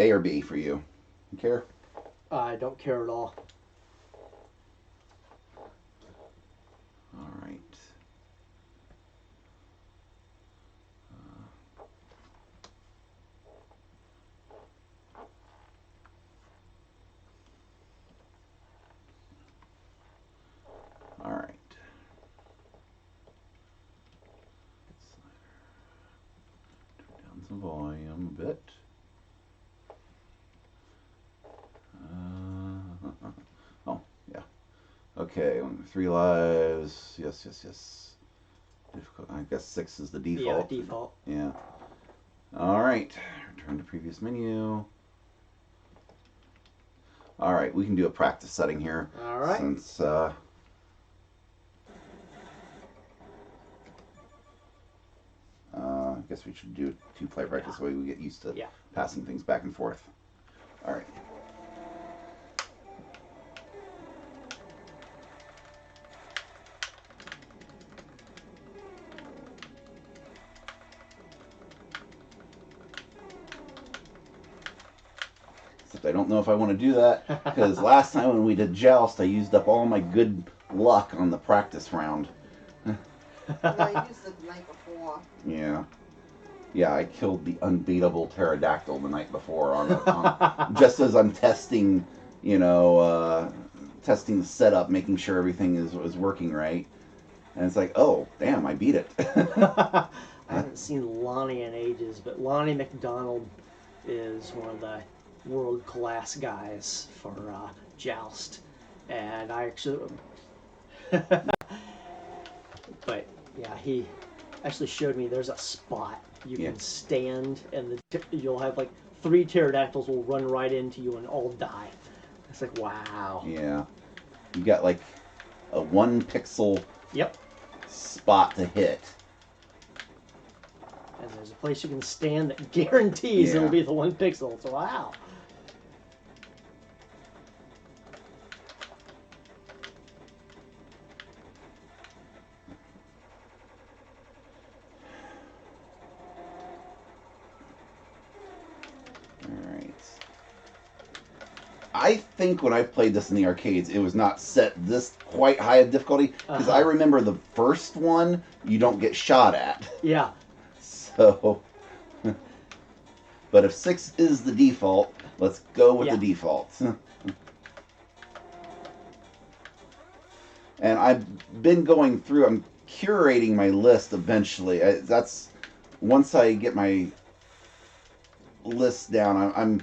A or B for you? You care? I don't care at all. All right. All right. Turn down some volume a bit. Oh, yeah. Okay, 3 lives. Yes, yes, yes. Difficult. I guess 6 is the default. Yeah, default. Yeah. All right. Return to previous menu. All right, we can do a practice setting here. All right. Since I guess we should do 2-player practice so we get used to passing things back and forth. All right. Except I don't know if I want to do that because last time when we did Joust, I used up all my good luck on the practice round. No, you used it the night before. Yeah. Yeah, I killed the unbeatable pterodactyl the night before on just as I'm testing, testing the setup, making sure everything is working right. And it's like, oh, damn, I beat it. I haven't seen Lonnie in ages, but Lonnie McDonald is one of the world-class guys for Joust. And I actually... but, yeah, he actually showed me there's a spot you can stand, and you'll have like 3 pterodactyls will run right into you and all die. It's like, wow. Yeah. You got like a 1 pixel Yep. spot to hit. And there's a place you can stand that guarantees it'll be the 1 pixel. So, wow. I think when I played this in the arcades, it was not set this quite high of difficulty because I remember the first one you don't get shot at. Yeah. So, but if 6 is the default, let's go with the default. And I've been going through. I'm curating my list eventually. That's once I get my list down. I'm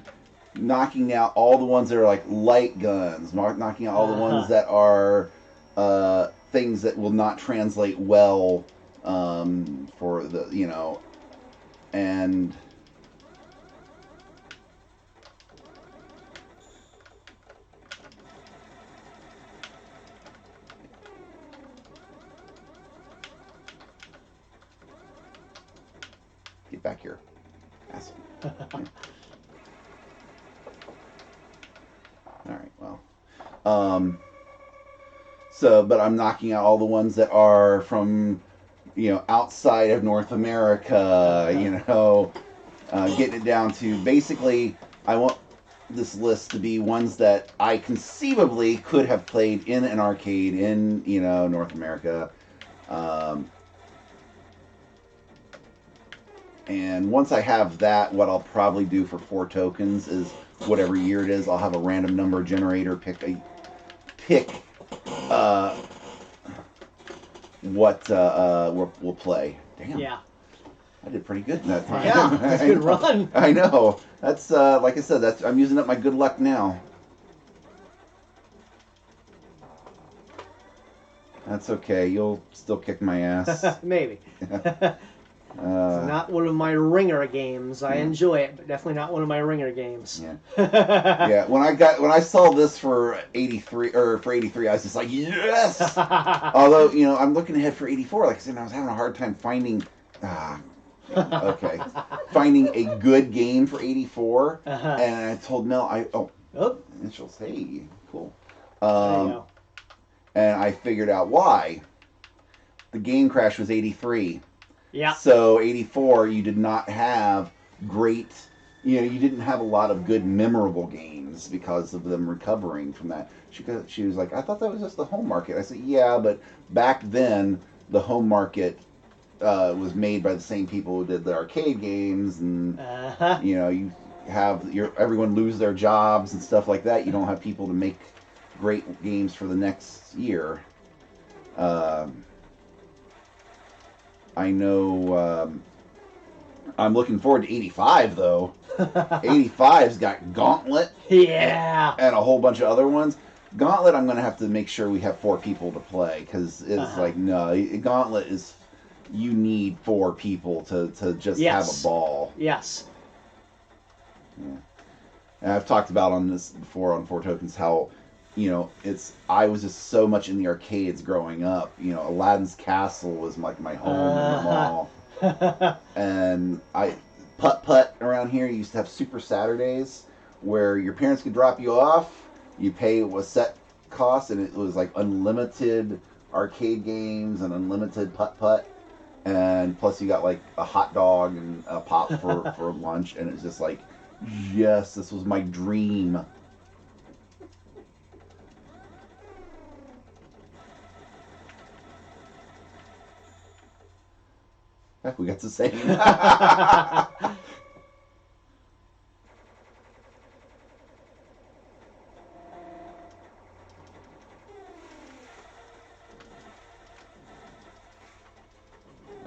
knocking out all the ones that are like light guns, knocking out all the ones that are things that will not translate well for the, and get back here. Asshole. All right, well. But I'm knocking out all the ones that are from, outside of North America, getting it down to basically, I want this list to be ones that I conceivably could have played in an arcade in, North America. And once I have that, what I'll probably do for 4 tokens is whatever year it is, I'll have a random number generator pick what we'll play. Damn. Yeah. I did pretty good in that time. Yeah, that's a good run. I know. That's like I said. I'm using up my good luck now. That's okay. You'll still kick my ass. Maybe. It's not one of my ringer games. I enjoy it, but definitely not one of my ringer games. Yeah. Yeah. When I saw this for 83 I was just like, yes. Although I'm looking ahead for 84. Like I said, I was having a hard time finding. Okay. Finding a good game for 84, and I told Mel, and she'll say, hey, cool. There you go. And I figured out why. The game crash was 83. Yeah. So 84, you did not have great, you didn't have a lot of good memorable games because of them recovering from that. She was like, I thought that was just the home market. I said, yeah, but back then the home market was made by the same people who did the arcade games, and you have everyone lose their jobs and stuff like that. You don't have people to make great games for the next year. I know. I'm looking forward to 85 though. 85's got Gauntlet. Yeah. And a whole bunch of other ones. Gauntlet, I'm going to have to make sure we have 4 people to play, because it's like, no, Gauntlet is, you need 4 people to just have a ball. Yes. Yeah. And I've talked about on this before on 4 Tokens how, I was just so much in the arcades growing up. Aladdin's Castle was like my home in the mall. And Putt around here used to have Super Saturdays where your parents could drop you off. You pay a set cost, and it was like unlimited arcade games and unlimited putt, and plus you got like a hot dog and a pop for lunch, and it's just like, yes, this was my dream. We got the same.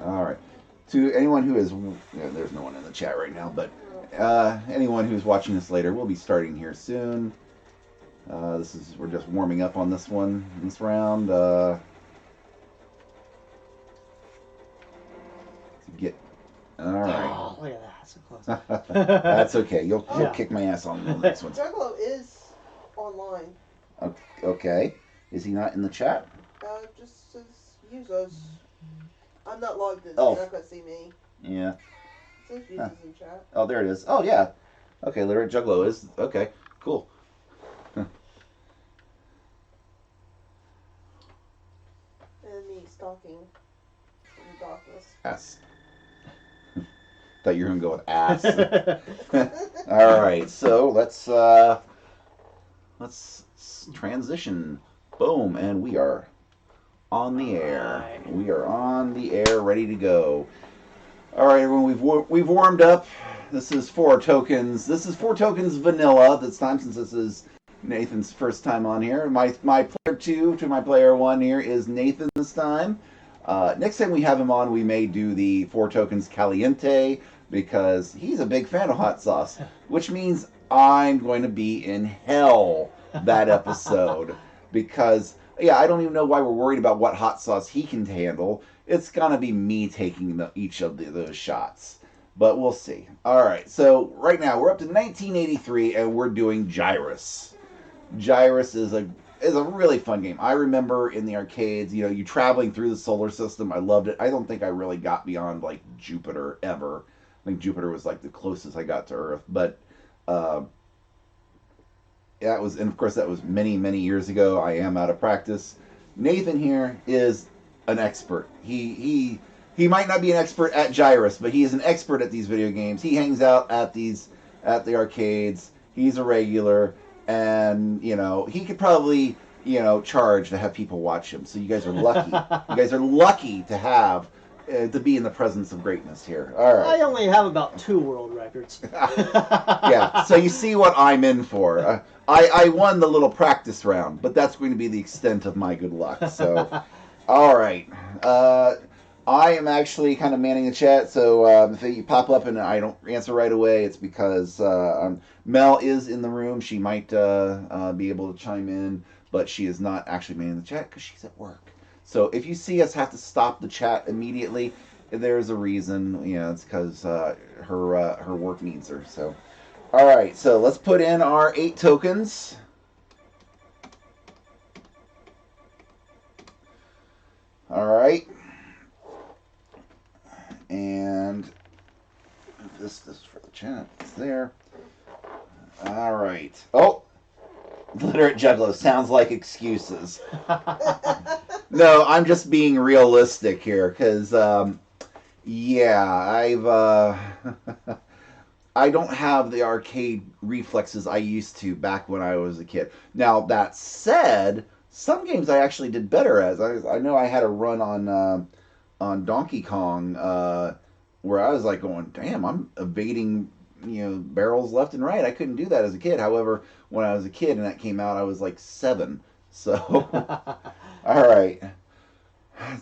All right. To anyone who is, there's no one in the chat right now, but anyone who's watching this later, we'll be starting here soon. We're just warming up on this round. All right. Oh, look at that. So close. That's okay. You'll kick my ass on the next one. Juggalo is online. Okay. Is he not in the chat? Just says users. I'm not logged in, so Oh. you're not going to see me. Yeah. It says users in chat. Oh, there it is. Oh, yeah. Okay, Literate Juggalo is. Okay, cool. Enemy stalking in the darkness. Ass. Thought you were going to go with ass. All right, so let's transition. Boom, and we are on the air. Right. We are on the air, ready to go. All right, everyone, we've warmed up. This is 4 Tokens. This is 4 Tokens vanilla this time, since this is Nathan's first time on here. My player 2 to my player 1 here is Nathan this time. Next time we have him on, we may do the 4 Tokens Caliente, because he's a big fan of hot sauce, which means I'm going to be in hell that episode. Because, I don't even know why we're worried about what hot sauce he can handle. It's going to be me taking each of those shots. But we'll see. All right, so right now we're up to 1983, and we're doing Gyruss. Gyruss is a really fun game. I remember in the arcades, you traveling through the solar system. I loved it. I don't think I really got beyond like Jupiter ever. I think Jupiter was like the closest I got to Earth. But that was, and of course that was many, many years ago. I am out of practice. Nathan here is an expert. He might not be an expert at Gyruss, but he is an expert at these video games. He hangs out at the arcades. He's a regular. And, he could probably, charge to have people watch him. So you guys are lucky. You guys are lucky to have, to be in the presence of greatness here. All right. I only have about 2 world records. Yeah, so you see what I'm in for. I won the little practice round, but that's going to be the extent of my good luck. So, all right. I am actually kind of manning the chat, so if you pop up and I don't answer right away, it's because Mel is in the room. She might be able to chime in, but she is not actually manning the chat because she's at work. So if you see us have to stop the chat immediately, there's a reason. It's because her work needs her. So, all right. So let's put in our 8 tokens. All right. And this is for the chat. It's there. All right. Oh, Literate Juggalo sounds like excuses. No, I'm just being realistic here, because, I've I don't have the arcade reflexes I used to back when I was a kid. Now that said, some games I actually did better as. I know I had a run on Donkey Kong where I was like going, damn, I'm evading barrels left and right. I couldn't do that as a kid. However, when I was a kid and that came out, I was like 7. So, all right,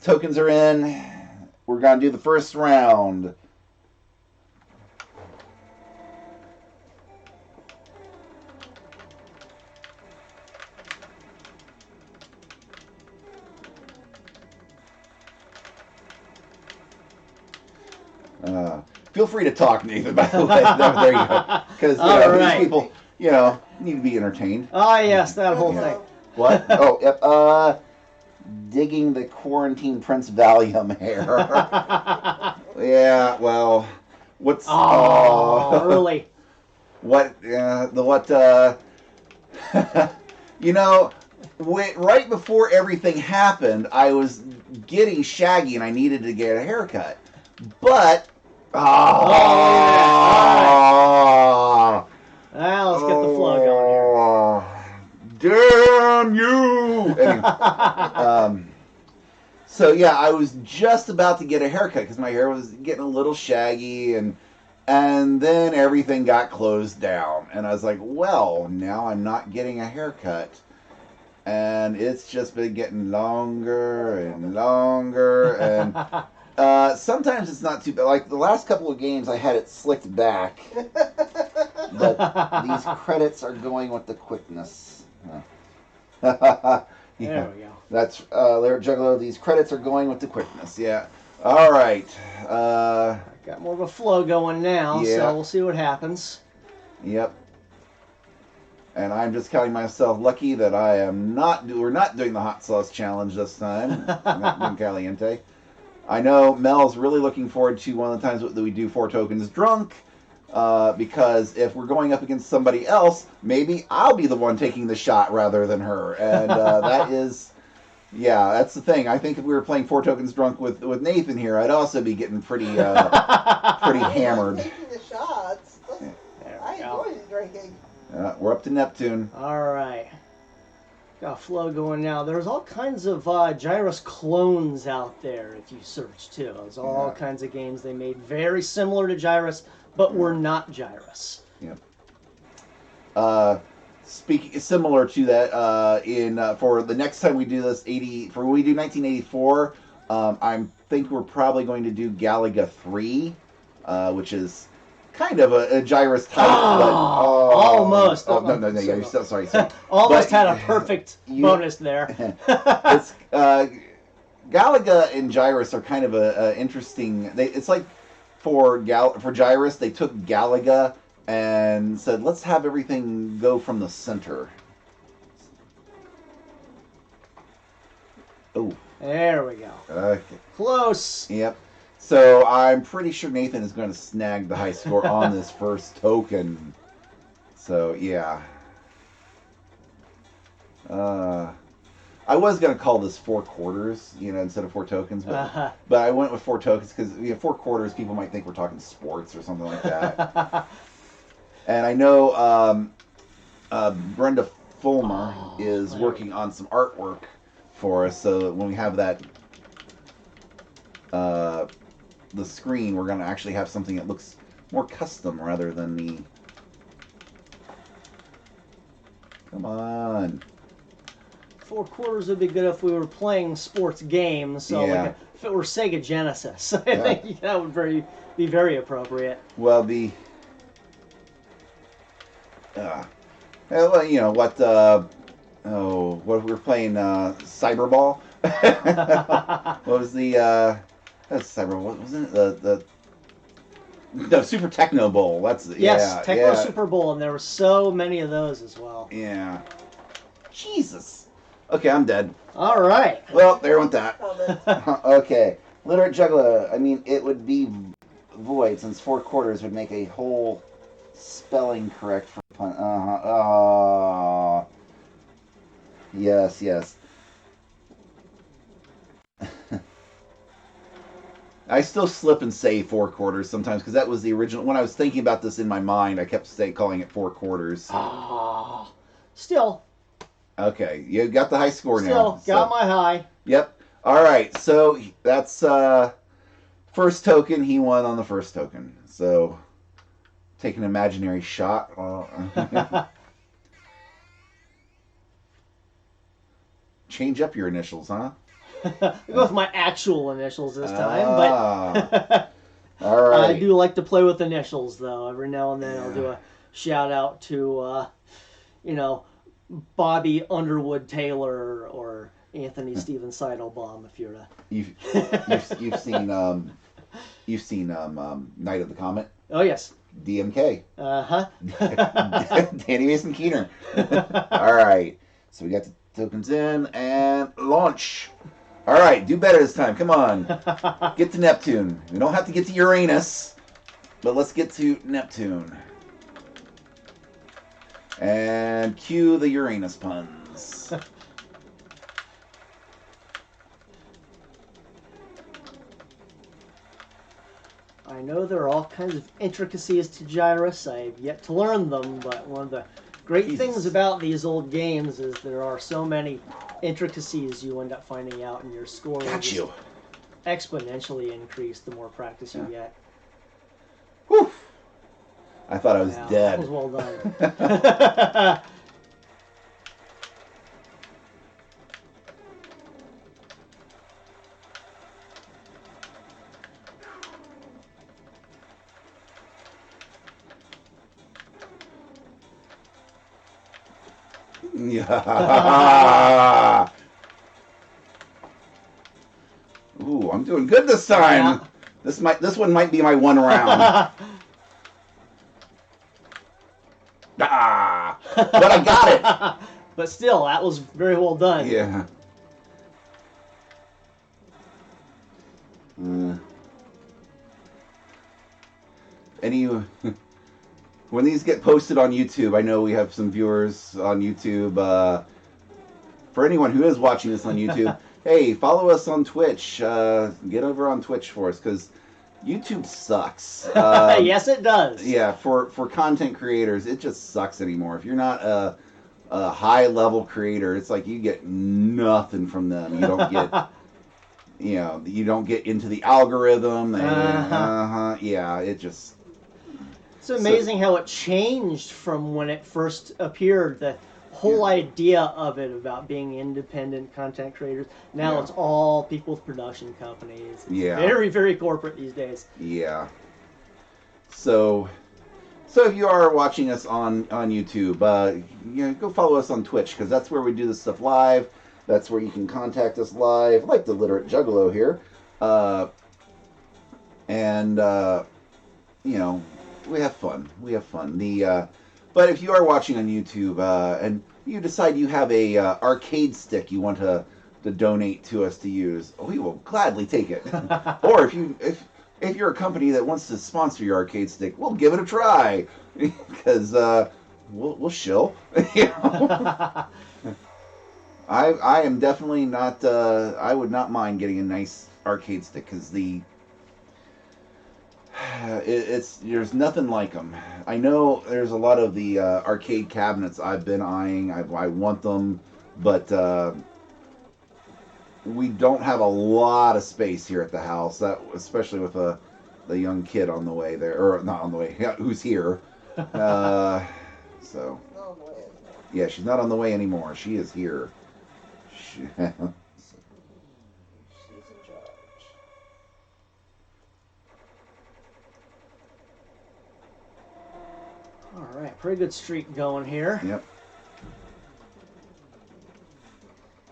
tokens are in. We're gonna do the first round. Feel free to talk, Nathan, by the way. There you go. Because these people, need to be entertained. Oh, yes, that whole thing. What? Oh, yep. Digging the quarantine Prince Valium hair. Yeah, well, what's... Oh, early. What, right before everything happened, I was getting shaggy and I needed to get a haircut. But... Now let's get the flow going here. Damn you! Anyway, so yeah, I was just about to get a haircut because my hair was getting a little shaggy, and then everything got closed down, and I was like, well, now I'm not getting a haircut, and it's just been getting longer and longer, and sometimes it's not too bad. Like the last couple of games, I had it slicked back, but these credits are going with the quickness. There we go. That's Lyric Juggalo. These credits are going with the quickness. Yeah. All right. Got more of a flow going now, so we'll see what happens. Yep. And I'm just counting myself lucky that we're not doing the hot sauce challenge this time. I'm not doing Caliente. I know Mel's really looking forward to one of the times that we do 4 tokens drunk. Because if we're going up against somebody else, maybe I'll be the one taking the shot rather than her. And that is, that's the thing. I think if we were playing 4 tokens drunk with Nathan here, I'd also be getting pretty hammered. Taking the shots. I enjoy the drinking. We're up to Neptune. All right. Got a flow going now. There's all kinds of Gyruss clones out there if you search too. There's all kinds of games they made very similar to Gyruss, but we're not Gyruss. Yep. Speaking similar to that, for the next time we do this when we do 1984, I think we're probably going to do Galaga 3, which is kind of a Gyruss type, but almost. Oh, no, you're still sorry. Almost had a perfect bonus there. It's Galaga and Gyruss are kind of a interesting. It's like for Gyruss, they took Galaga and said, let's have everything go from the center. Oh. There we go. Okay. Close. Yep. So I'm pretty sure Nathan is going to snag the high score on this first token. So yeah. I was going to call this 4 quarters, instead of 4 tokens, but I went with 4 tokens because 4 quarters, people might think we're talking sports or something like that. And I know Brenda Fulmer is working on some artwork for us, so that when we have that the screen, we're going to actually have something that looks more custom rather than the... Come on. 4 quarters would be good if we were playing sports games. So like if it were Sega Genesis, I think that would be very appropriate. Well, what we were playing Cyberball. What was the that's Cyberball? What wasn't it? No, Super Techno Bowl. Yes, Techno Super Bowl, and there were so many of those as well. Yeah. Jesus. Okay, I'm dead. All right. Well, there went that. Okay. Literate Juggler. I mean, it would be void since 4 quarters would make a whole spelling correct for pun. Yes. I still slip and say 4/4 sometimes because that was the original. When I was thinking about this in my mind, I kept calling it 4/4. Ah, still, Okay, you got the high score now. still got my high. Yep. All right, so that's first token. He won on the first token. So take an imaginary shot. Change up your initials, huh? Go with my actual initials this time, but all right. I do like to play with initials, though. Every now and then I'll do a shout out to, you know, Bobby Underwood Taylor or Anthony Steven Seidelbaum, if you're a... You've seen Night of the Comet? Oh, yes. DMK. Uh-huh. Danny Mason Keener. All right. So we got the tokens in and launch. All right. Do better this time. Come on. Get to Neptune. We don't have to get to Uranus, but let's get to Neptune. And cue the Uranus puns. I know there are all kinds of intricacies to Gyruss. I've yet to learn them, but one of the great things about these old games is there are so many intricacies you end up finding out, and your score will just exponentially increase the more practice you get. Whew. I thought I was dead. That was well done. Yeah. Ooh, I'm doing good this time. Yeah. This one might be my one round. But I got it. But still, that was very well done. Yeah. When these get posted on YouTube, I know we have some viewers on YouTube. For anyone who is watching this on YouTube, hey, follow us on Twitch. Get over on Twitch for us, because YouTube sucks. Yes, it does. Yeah, for content creators, it just sucks anymore. If you're not a high-level creator, it's like you get nothing from them. You don't get... you don't get into the algorithm. Yeah, it just... It's amazing how it changed from when it first appeared. The whole idea of it about being independent content creators. Now it's all people with production companies. It's very, very corporate these days. Yeah. So if you are watching us on YouTube, go follow us on Twitch, because that's where we do this stuff live. That's where you can contact us live, like the Literate Juggalo here. We have fun. But if you are watching on YouTube and you decide you have a arcade stick you want to donate to us to use, we will gladly take it. Or if you're a company that wants to sponsor your arcade stick, we'll give it a try, because we'll shill. I am definitely not. I would not mind getting a nice arcade stick, because there's nothing like them. I know there's a lot of the arcade cabinets I've been eyeing. I want them, but we don't have a lot of space here at the house. That especially with the young kid on the way there, or not on the way, who's here. So yeah, she's not on the way anymore. She is here. She's in charge. All right, pretty good streak going here. Yep.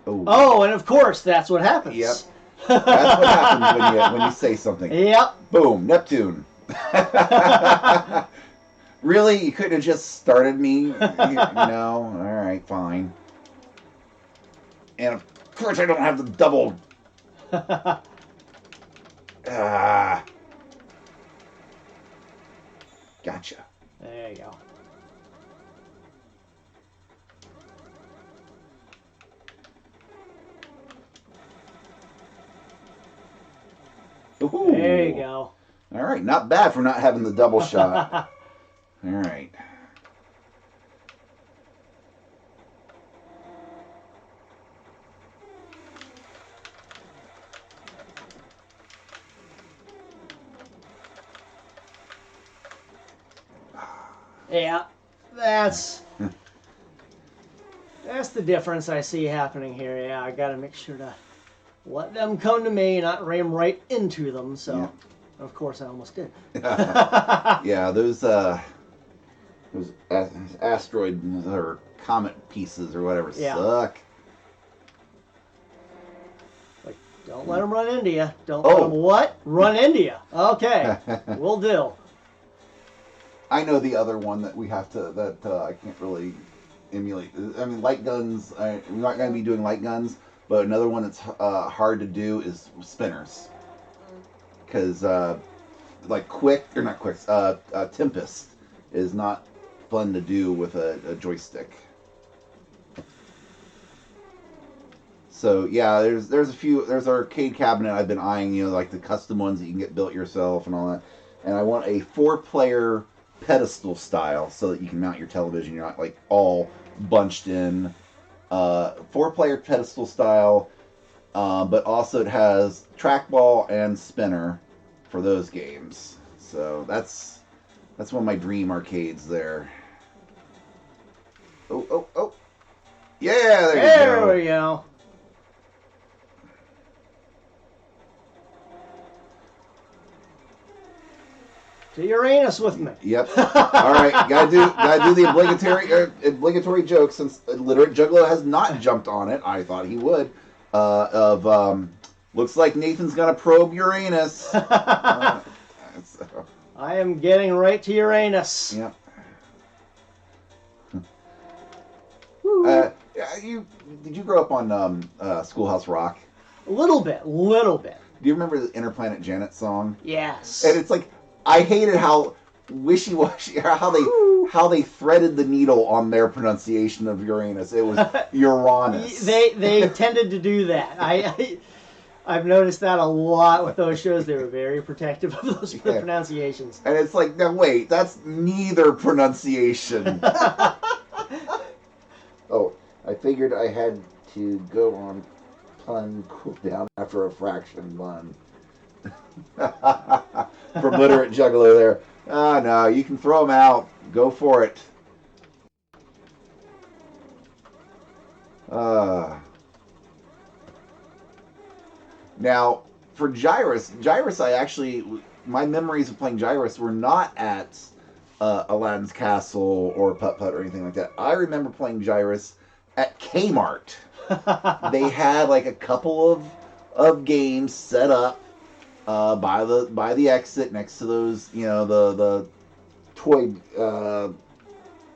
Oh, and of course, that's what happens. Yep. That's what happens when you say something. Yep. Boom, Neptune. Really? You couldn't have just started me? No? All right, fine. And of course I don't have the double. Gotcha. There you go. Ooh. you go. All right, not bad for not having the double shot. All right. Yeah, that's the difference I see happening here. Yeah, I got to make sure to let them come to me, not ram right into them. So, Yeah. of course, I almost did. Yeah, those asteroid or comet pieces or whatever suck. Like, don't let them run into you. Don't let them what? Run into you. Okay, will do. I know the other one that we have to, I can't really emulate. I mean, light guns, we're not going to be doing light guns, but another one that's hard to do is spinners. Because, Tempest is not fun to do with a joystick. So, yeah, there's a few, there's an arcade cabinet I've been eyeing, like the custom ones that you can get built yourself and all that. And I want a 4-player pedestal style so that you can mount your television. You're not like all bunched in. 4-player pedestal style, but also it has trackball and spinner for those games. So that's one of my dream arcades there. Oh. Yeah, there we go. To Uranus with me. Yep. All right, gotta do the obligatory joke, since Literate Juggalo has not jumped on it. I thought he would. Looks like Nathan's gonna probe Uranus. So. I am getting right to Uranus. Yep. Did you grow up on Schoolhouse Rock? A little bit. Do you remember the Interplanet Janet song? Yes. And it's like, I hated how wishy-washy, how they threaded the needle on their pronunciation of Uranus. It was Uranus. They tended to do that. I've noticed that a lot with those shows. They were very protective of those pronunciations. And it's like, no, wait, that's neither pronunciation. Oh, I figured I had to go on pun cooldown after a fraction one. From Literate Juggalo there. No, you can throw them out. Go for it. Now, for Gyruss, my memories of playing Gyruss were not at Aladdin's Castle or Putt Putt or anything like that. I remember playing Gyruss at Kmart. They had like a couple of games set up by the exit next to those, the toy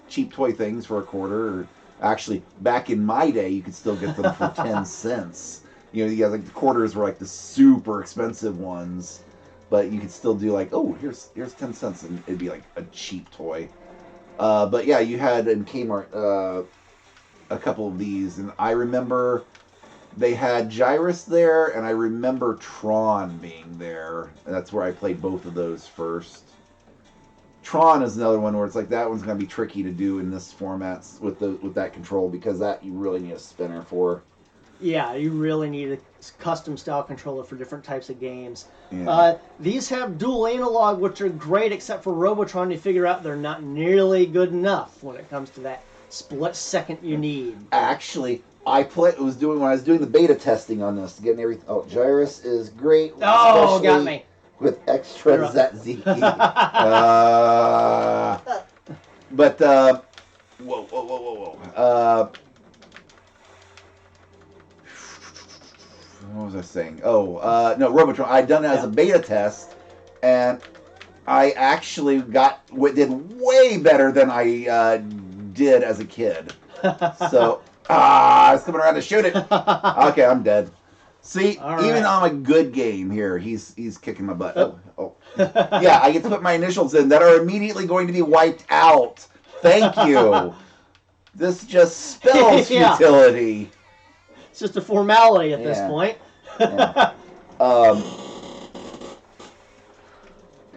cheap toy things for $0.25. Or actually, back in my day, you could still get them for 10 cents. You guys, like the quarters were like the super expensive ones, but you could still do like, oh, here's 10 cents, and it'd be like a cheap toy. But yeah, you had in Kmart a couple of these, and I remember they had Gyruss there, and I remember Tron being there. And that's where I played both of those first. Tron is another one where it's like that one's going to be tricky to do in this format with that control, because that you really need a spinner for. Yeah, you really need a custom style controller for different types of games. Yeah. These have dual analog, which are great, except for Robotron. You figure out they're not nearly good enough when it comes to that split second you need. Actually, when I was doing the beta testing on this, getting everything. Oh, Gyruss is great. Oh, got me. With extra ZZZ. But whoa. What was I saying? No, Robotron. I'd done it as a beta test, and I actually did way better than I did as a kid. So, I was coming around to shoot it. Okay, I'm dead. See, even on a good game here, he's kicking my butt. Oh. Yeah, I get to put my initials in that are immediately going to be wiped out. Thank you. This just spells futility. It's just a formality at this point. Yeah.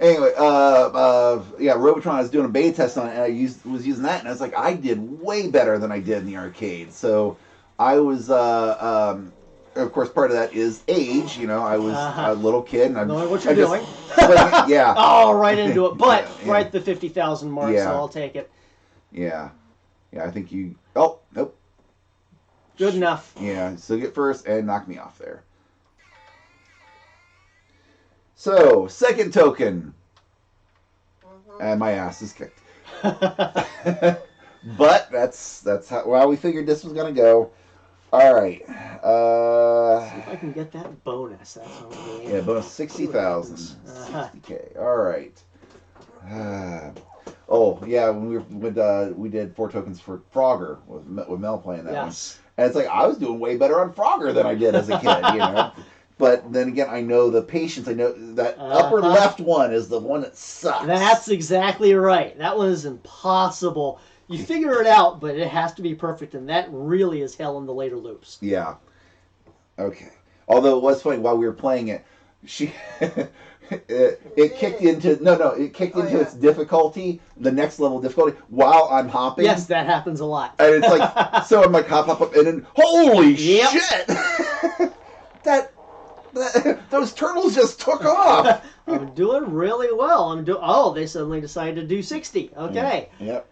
Anyway, yeah, Robotron. I was doing a beta test on it, and I was using that, and I was like, I did way better than I did in the arcade. So I was, of course, part of that is age. You know, I was a little kid, and I'm knowing what you're doing. Yeah. Oh, right into it, but Yeah. right at the 50,000 mark, Yeah. so I'll take it. Yeah, I think you. Oh, nope. Good enough. Yeah, so get first and knock me off there. So, second token. And my ass is kicked. But that's how we figured this was going to go. All right. See if I can get that bonus. That's what we Yeah, bonus 60,000. 60K. All right. Oh, yeah, when we did 4 tokens for Frogger with Mel playing that one. And it's like, I was doing way better on Frogger than I did as a kid, you know? But then again, I know the patience. I know that upper left one is the one that sucks. That's exactly right. That one is impossible. You figure it out, but it has to be perfect, and that really is hell in the later loops. Yeah. Okay. Although it was funny, while we were playing it, it kicked into its difficulty, the next level difficulty, while I'm hopping. Yes, that happens a lot. And it's like, so I'm like, hop, and then, holy shit! Those turtles just took off. I'm doing really well. Oh, they suddenly decided to do 60. Okay. Yep.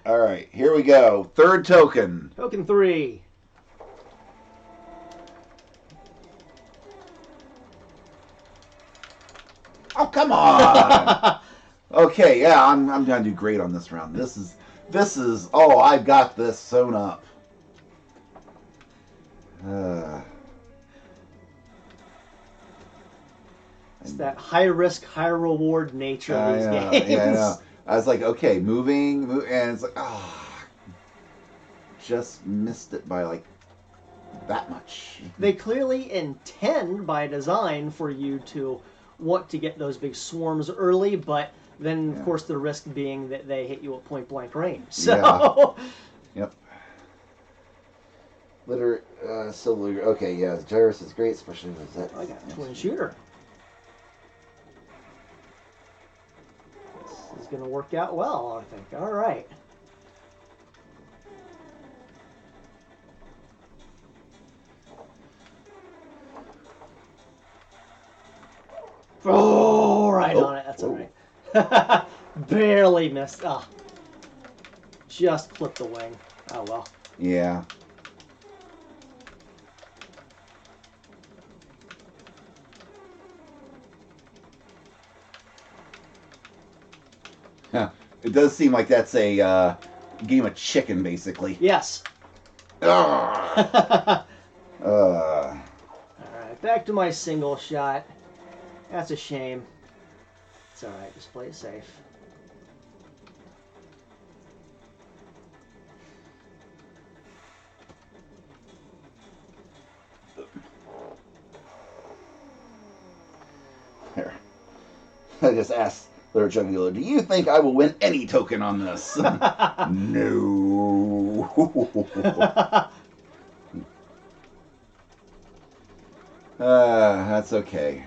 All right, here we go. Third token. Token 3. Oh, come on. Okay, yeah, I'm gonna do great on this round. This is. Oh, I've got this sewn up. It's that high risk, high reward nature of these games. Yeah, I know. I was like, okay, moving, and it's like, just missed it by like that much. They clearly intend by design for you to want to get those big swarms early, but then of course the risk being that they hit you at point blank range. So. Yep. Silver. Okay, yeah, Gyruss is great, especially with that. I got a twin shooter. This is going to work out well, I think. All right. Oh, right on it. That's all right. Barely missed. Oh. Just clipped the wing. Oh, well. Yeah. It does seem like that's a game of chicken, basically. Yes. Alright, back to my single shot. That's a shame. It's alright, just play it safe. Here. I just asked Little Jugular, do you think I will win any token on this? No. That's okay.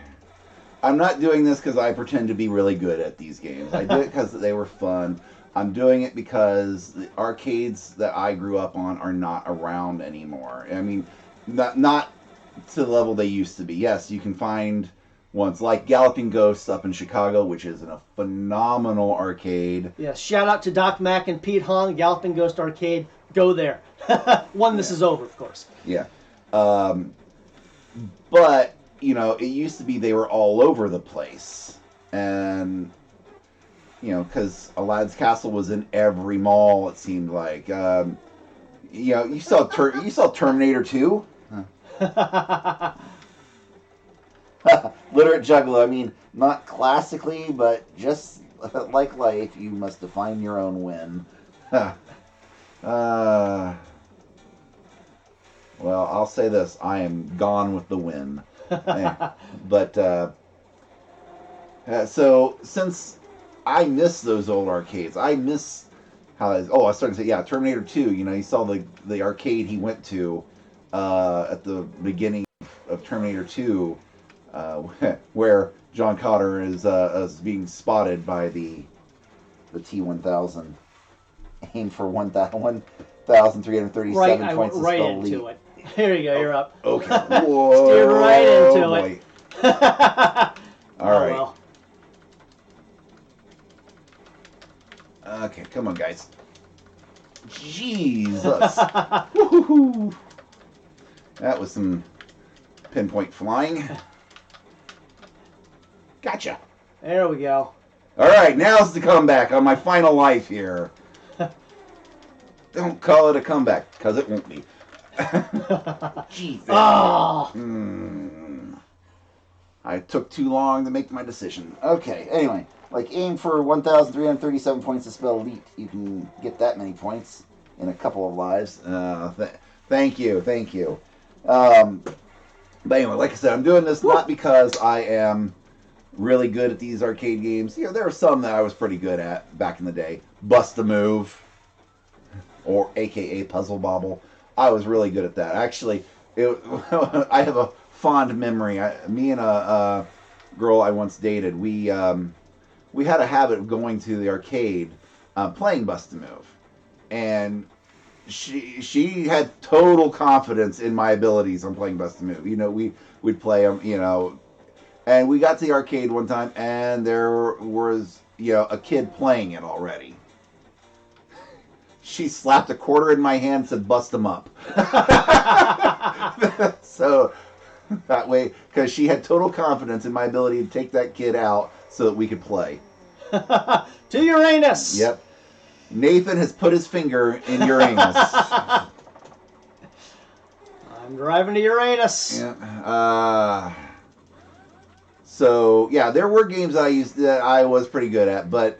I'm not doing this because I pretend to be really good at these games. I do it because they were fun. I'm doing it because the arcades that I grew up on are not around anymore. I mean, not to the level they used to be. Yes, you can find ones like Galloping Ghosts up in Chicago, which is a phenomenal arcade. Yeah, shout out to Doc Mack and Pete Hahn, Galloping Ghost Arcade. Go there. This is over, of course. Yeah. But, you know, it used to be they were all over the place. And, you know, because Aladdin's Castle was in every mall, it seemed like. You know, you saw Terminator 2? Literate Juggler, I mean, not classically, but just like life, you must define your own win. Well, I'll say this, I am gone with the win. But, so, since I miss those old arcades, I miss how, I was starting to say, yeah, Terminator 2, you know, you saw the arcade he went to at the beginning of Terminator 2, where John Cotter is being spotted by the T1000. Aim for 1,337 Right, I points went to right spell into leap. it. Here you go, you're up. Okay. Whoa, Steered right into boy. it. All right. Well. Okay, come on, guys. Jesus. Woo-hoo-hoo. That was some pinpoint flying. Gotcha. There we go. All right, now's the comeback on my final life here. Don't call it a comeback, because it won't be. Jesus. Oh. I took too long to make my decision. Okay, anyway. Like, aim for 1,337 points to spell elite. You can get that many points in a couple of lives. Thank you. But anyway, like I said, I'm doing this not because I am really good at these arcade games. You know, there are some that I was pretty good at back in the day. Bust a Move, or AKA Puzzle Bobble. I was really good at that. Actually, I have a fond memory. Me and a girl I once dated, we had a habit of going to the arcade, playing Bust a Move, and she had total confidence in my abilities on playing Bust a Move. You know, we'd play them, you know, and we got to the arcade one time, and there was, you know, a kid playing it already. She slapped a quarter in my hand and said, "Bust them up." So that way, because she had total confidence in my ability to take that kid out so that we could play. To Uranus! Yep. Nathan has put his finger in Uranus. I'm driving to Uranus. Yeah. So, yeah, there were games that I was pretty good at, but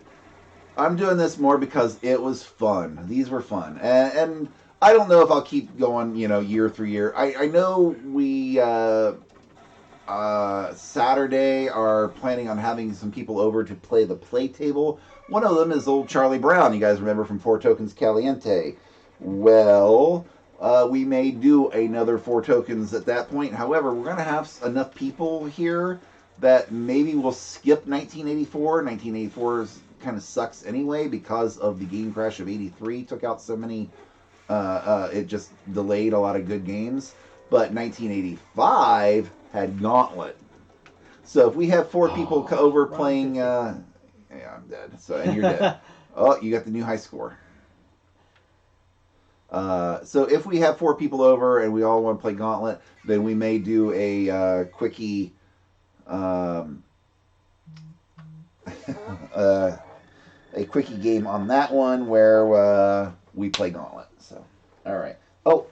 I'm doing this more because it was fun. These were fun. And I don't know if I'll keep going, you know, year through year. I know we Saturday are planning on having some people over to play the play table. One of them is old Charlie Brown, you guys remember from Four Tokens Caliente. Well, we may do another Four Tokens at that point. However, we're going to have enough people here that maybe we'll skip 1984. 1984 kind of sucks anyway because of the game crash of 83. Took out so many, it just delayed a lot of good games. But 1985 had Gauntlet. So if we have four people over playing... yeah, I'm dead. So, and you're dead. Oh, you got the new high score. So if we have four people over and we all want to play Gauntlet, then we may do a quickie... a quickie game on that one where we play Gauntlet. So, all right. Oh,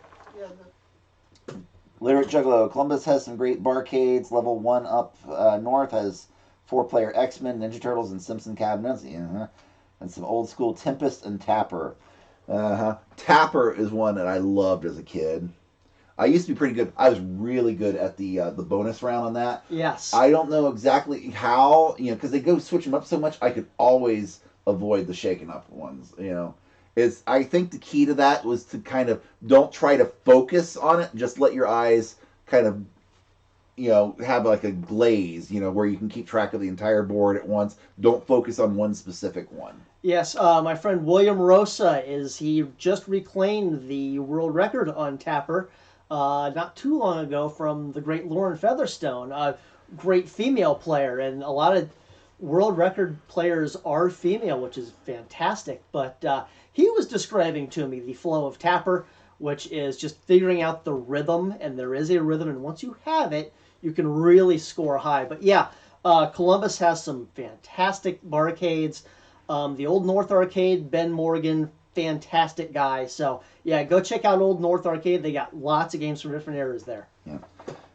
Lyric Juggalo. Columbus has some great barcades. Level 1 up north has 4-player X-Men, Ninja Turtles, and Simpson cabinets. And some old school Tempest and Tapper. Tapper is one that I loved as a kid. I used to be pretty good. I was really good at the bonus round on that. Yes. I don't know exactly how, you know, because they go switch them up so much. I could always avoid the shaken up ones. You know, I think the key to that was to kind of don't try to focus on it. Just let your eyes kind of, you know, have like a glaze. You know, where you can keep track of the entire board at once. Don't focus on one specific one. Yes, my friend William Rosa he just reclaimed the world record on Tapper. Not too long ago from the great Lauren Featherstone, a great female player, and a lot of world record players are female, which is fantastic. But he was describing to me the flow of Tapper, which is just figuring out the rhythm, and there is a rhythm, and once you have it, you can really score high. But yeah, Columbus has some fantastic barcades. The Old North Arcade, Ben Morgan, fantastic guy. So yeah, go check out Old North Arcade. They got lots of games from different eras there. Yeah,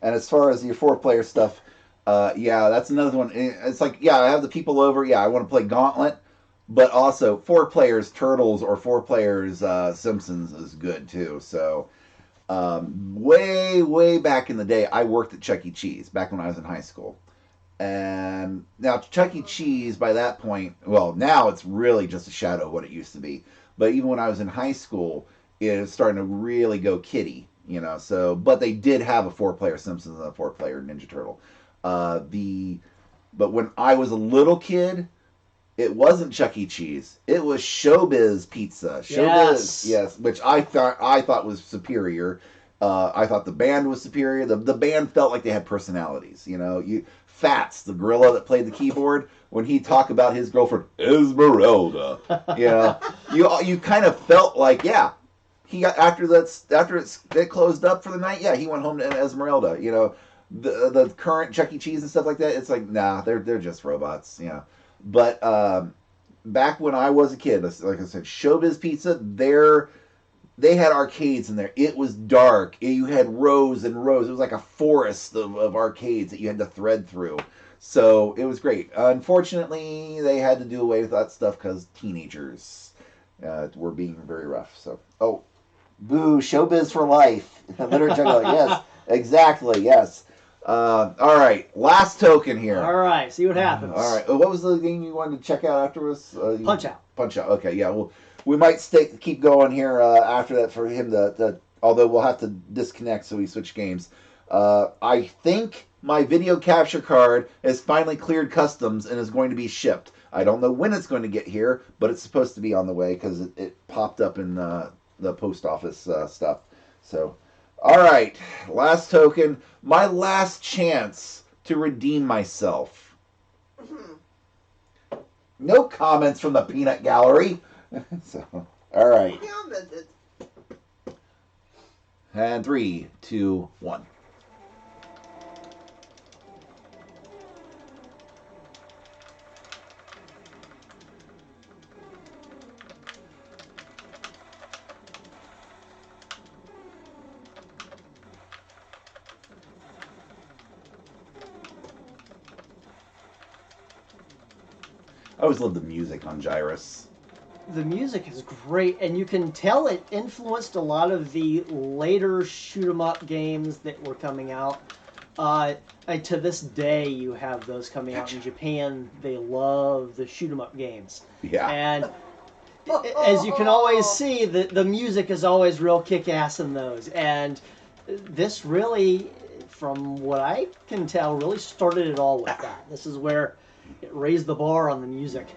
and as far as your 4-player stuff, yeah, that's another one. It's like, yeah, I have the people over. Yeah, I want to play Gauntlet, but also 4 players Turtles or 4 players Simpsons is good too. So way back in the day, I worked at Chuck E. Cheese back when I was in high school. And now Chuck E. Cheese, by that point, well, now it's really just a shadow of what it used to be. But even when I was in high school, it was starting to really go kiddie, you know. So, but they did have a 4-player Simpsons and a 4-player Ninja Turtle. The But when I was a little kid, it wasn't Chuck E. Cheese. It was Showbiz Pizza. Showbiz, yes, which I thought was superior. I thought the band was superior. The band felt like they had personalities. You know, Fats, the gorilla that played the keyboard, when he talked about his girlfriend Esmeralda, you kind of felt like, yeah, he got after it closed up for the night. Yeah, he went home to Esmeralda. You know, the current Chuck E. Cheese and stuff like that. It's like, nah, they're just robots. You know. But back when I was a kid, like I said, Showbiz Pizza, they had arcades in there. It was dark. You had rows and rows. It was like a forest of arcades that you had to thread through. So it was great. Unfortunately, they had to do away with that stuff because teenagers were being very rough. So, boo, Showbiz for life. Literature, yes, exactly, yes. All right, last token here. All right, see what happens. All right, what was the game you wanted to check out afterwards? Punch Out. Punch Out. Okay, yeah. Well, we might keep going here after that for him to. Although we'll have to disconnect so we switch games. I think my video capture card has finally cleared customs and is going to be shipped. I don't know when it's going to get here, but it's supposed to be on the way because it popped up in the post office stuff. So. All right, last token. My last chance to redeem myself. No comments from the peanut gallery. So, all right. And 3, 2, 1. I always love the music on Gyruss. The music is great, and you can tell it influenced a lot of the later shoot-'em-up games that were coming out. To this day, you have those coming out in Japan. They love the shoot-'em-up games. Yeah. And as you can always see, the music is always real kick-ass in those. And this really, from what I can tell, really started it all with that. This is where it raised the bar on the music.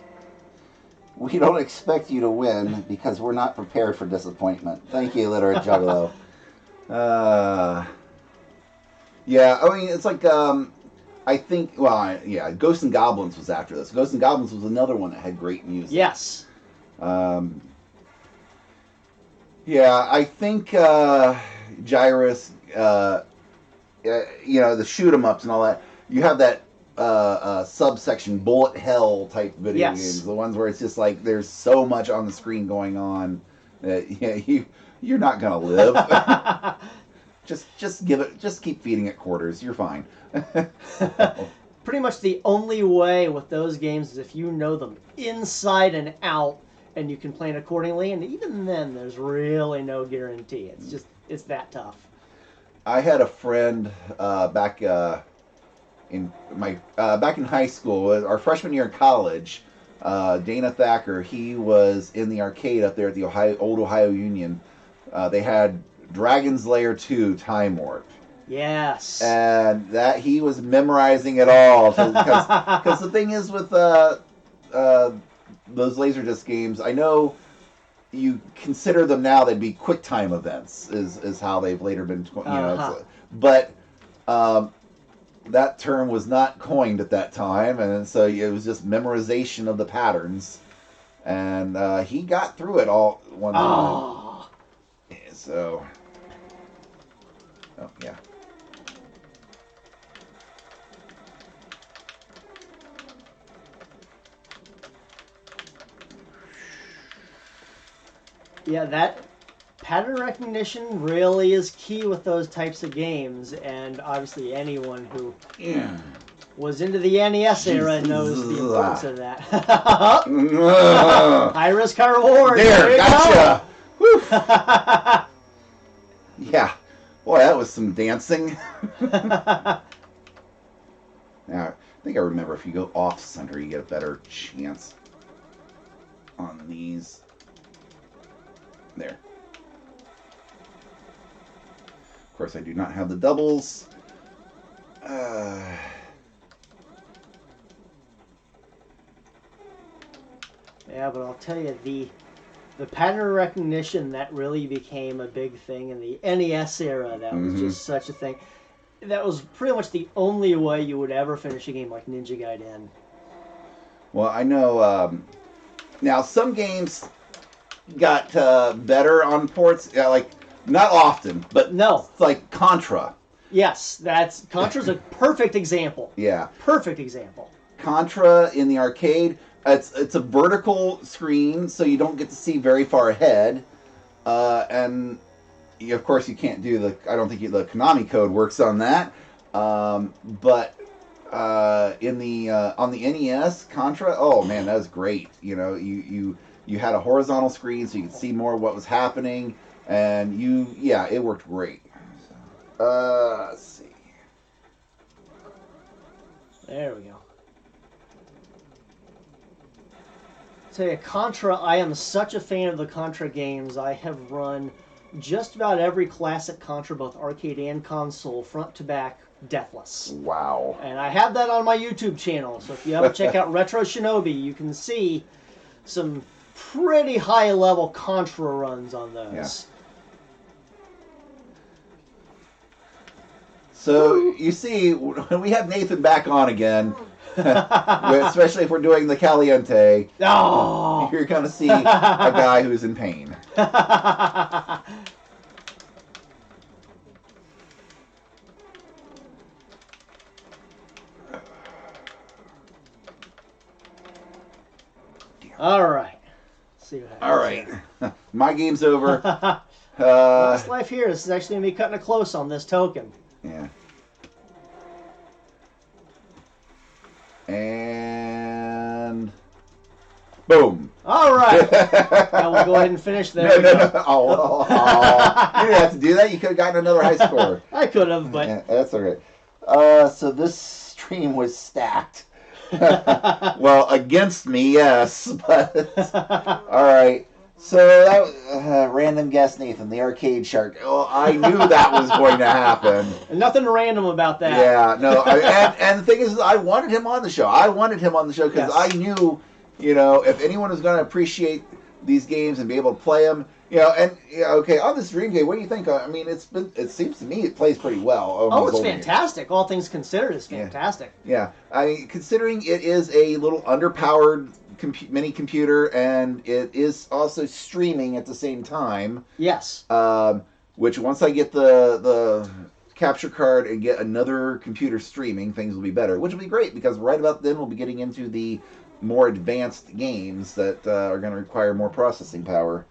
We don't expect you to win because we're not prepared for disappointment. Thank you, Literate Juggalo. Yeah, I mean, it's like, I think, Ghosts and Goblins was after this. Ghosts and Goblins was another one that had great music. Yes. Yeah, I think Gyruss, the shoot-'em-ups and all that, you have that subsection bullet hell type video games, the ones where it's just like there's so much on the screen going on that you're not gonna live. just keep feeding it quarters. You're fine. Pretty much the only way with those games is if you know them inside and out and you can plan accordingly, and even then there's really no guarantee. It's that tough. I had a friend back in high school, our freshman year in college, Dana Thacker, he was in the arcade up there at the old Ohio Union. They had Dragon's Lair 2 Time Warp. Yes. And that he was memorizing it all. Because the thing is with those Laserdisc games, I know you consider them now, they'd be QuickTime events, is how they've later been, but that term was not coined at that time, and so it was just memorization of the patterns, and he got through it all one time. Oh. So, yeah. Yeah, that pattern recognition really is key with those types of games, and obviously anyone who was into the NES era knows the importance of that. High risk, high reward. There gotcha. Woo. Yeah. Boy, that was some dancing. Now, I think I remember if you go off center, you get a better chance on these. There. Of course, I do not have the doubles. Yeah, but I'll tell you, the pattern recognition that really became a big thing in the NES era. That was just such a thing. That was pretty much the only way you would ever finish a game like Ninja Gaiden. Well, I know. Now, some games got better on ports. Like not often, but No. it's like Contra. Yes, Contra's a perfect example. Yeah. Perfect example. Contra in the arcade. It's a vertical screen, so you don't get to see very far ahead, and of course you can't do the. I don't think the Konami code works on that, but in the on the NES Contra, oh man, that was great. You know, you had a horizontal screen, so you could see more of what was happening, and it worked great. Let's see. There we go. Tell you, Contra, I am such a fan of the Contra games. I have run just about every classic Contra, both arcade and console, front to back, deathless. Wow. And I have that on my YouTube channel, so if you ever check out Retro Shinobi, you can see some pretty high level Contra runs on those. Yeah. So you see, when we have Nathan back on again, especially if we're doing the Caliente, you're going to see a guy who's in pain. All right. Let's see what happens. All right. My game's over. Last life here. This is actually going to be cutting it close on this token. Yeah. And boom. All right. Now we'll go ahead and finish there. No. Oh. You didn't have to do that. You could have gotten another high score. I could have, but... Yeah, that's all right. So this stream was stacked. Well, against me, yes. But all right. So that was, random guess, Nathan, the arcade shark. Oh, I knew that was going to happen. Nothing random about that. Yeah, no. And the thing is, I wanted him on the show. I wanted him on the show because I knew, if anyone was going to appreciate these games and be able to play them, and okay, on this Dream game, what do you think? I mean, it seems to me it plays pretty well. Oh, it's fantastic. Games. All things considered, it's fantastic. Yeah. Considering it is a little underpowered mini computer, and it is also streaming at the same time. Yes. Which once I get the capture card and get another computer streaming, things will be better. Which will be great because right about then we'll be getting into the more advanced games that are going to require more processing power.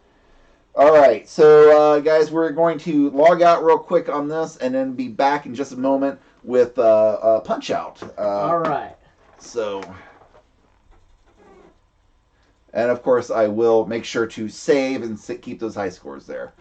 All right, so guys, we're going to log out real quick on this and then be back in just a moment with Punch Out. All right. So. And of course, I will make sure to save and keep those high scores there.